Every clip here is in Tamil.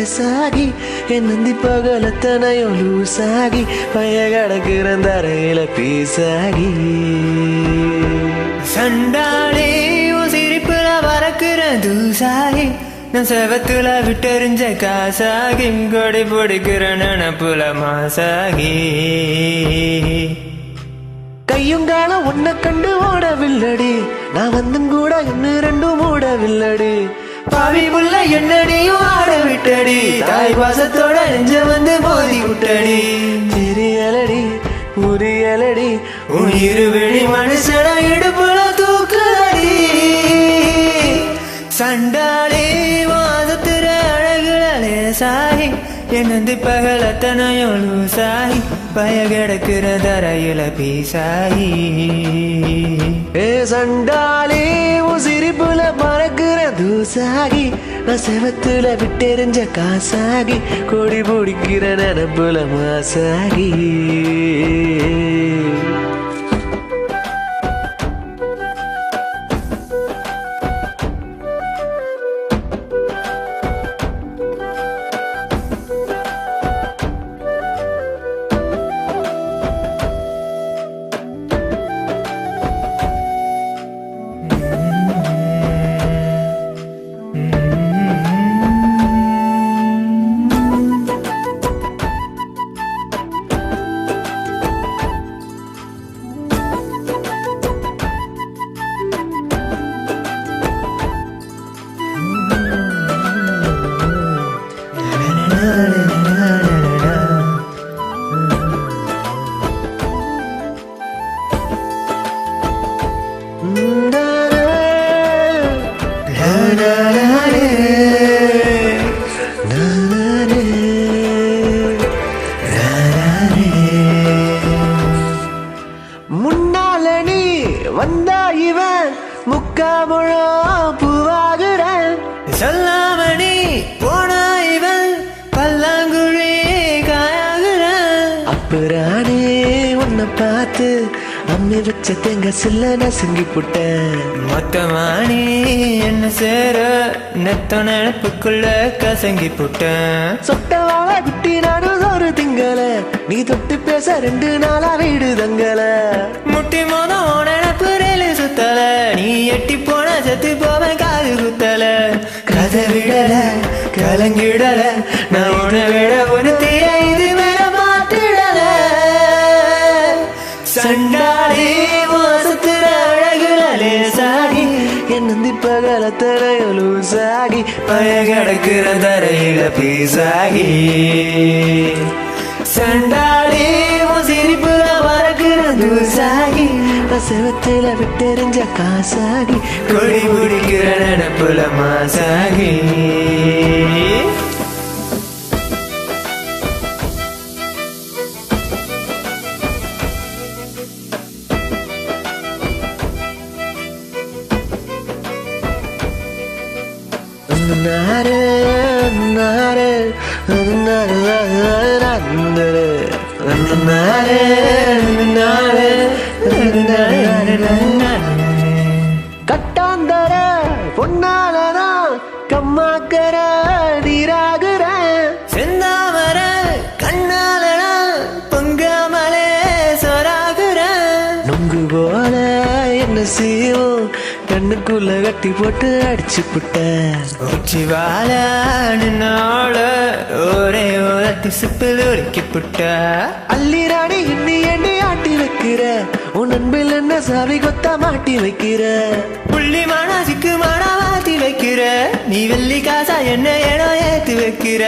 லேசாகி என் நந்தி பகலத்தனையும் லூசாகி பைய கிடக்குறேன் தரையில பீசாகி சண்டாளி உன் சிரிப்புல பறக்குற தூசாகி நான் செவத்துல விட்டெறிஞ்ச காசாகி கொடி பிடிக்கிற நினப்புல மாசாகி கையுங்கால உன்னை கண்டு ஓடவில்லடி நான் வந்தும் கூட இன்னும் ரெண்டும் ஓடவில்லடி பாவி புள்ள என்னடியும் ஆட விட்டடி தாய் பாசத்தோட நெஞ்ச வந்து மோதி விட்டடி தெரியலடி புரியலடி உன் இருவிழி மனுஷன இடுப்புல தூக்குதடி சண்டாளி வாசத்துற அழகுல லேசாகி என் நந்தி பகலத்தனையும் லூசாகி பய கிடக்குற தரையில பீசாகி ஏ சண்டாளி உன் சிரிப்புல மறக்குற தூசாகி நான் செவத்துல விட்டெறிஞ்ச காசாகி கொடி பிடிக்கிற நினப்புல மாசாகி முன்னால நீ வந்தா இவன் முக்காமுழம் பூவாகிறேன் சொல்லாம நீ போனா இவன் பல்லாங்குழி காயாகிறேன் அப்புறானே உன்னை பார்த்து அம்மி வச்ச தேங்க சில்ல நசுங்கி புட்டேன் மொத்தமானி என்ன சேர நெத்த நினப்புக்குள்ள கசங்கி புட்டேன் சொட்டவாழ குட்டி நானும் ஒரு திங்கள நீ தொட்டு பேச 2 நாளா வீடு தங்கல முட்டி மோதம் நினப்பு ரேலு சுத்தல நீ எட்டி போன செத்து போவேன் காது குத்தல கதை விடல கலங்கிடல நான் உன்னை விட ஒன்று தீர இது மேல மாத்திடல சண்டாளி வாசத்துற அழகுல லேசாகி என் நந்தி பகலத்தனையும் லூசாகி பய கிடக்குற தரையில பீசாகி சண்டாளி உன் சிரிப்புல பறக்குற தூசாகி நான் செவத்துல விட்டெறிஞ்ச காசாகி கொடி பிடிக்கிற நினப்புல மாசாகி நாரே நாரே கட்டாந்தர பொன்னாலனா கம்மாக்கர நீராகுற செந்தாமர கண்ணாலனா பொங்காமலே சொராகுற நொங்கு போல என்ன செய்யும் கண்ணுக்குள்ள கட்டி போட்டு அடிச்சு புட்ட உச்சி வாழ நின்னோட ஒரே ஓரத்தி சிப்பில் ஒடுக்கி புட்ட அள்ளி ராணி இன்னி எண்ணி ஆட்டி வைக்கிற உன் அன்பில் என்ன சாவி கொத்தா மாட்டி வைக்கிற புள்ளி மானா சிக்கு மானா மாத்தி வைக்கிற நீ வெள்ளி காசா என்ன ஏனோ ஏத்தி வைக்கிற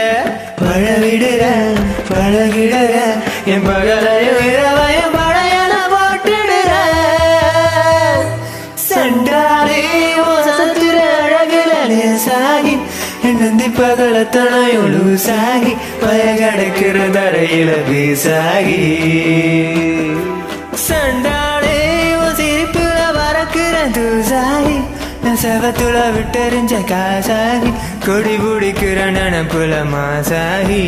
பழவிடுற பழகிடுற என் பகலையும் இரவையும் பழையன போட்டுடுற சண்டாளி சத்துர அழகுல லேசாகி என் நந்தி பகலத்தனையும் லூசாகி பய கிடக்கிற தரையில பீசாகி சண்டாளி சிரிப்புல பறக்குற தூசாகி நான் செவத்துல விட்டெறிஞ்ச காசாகி கொடி பிடிக்கிற நினப்புல மாசாகி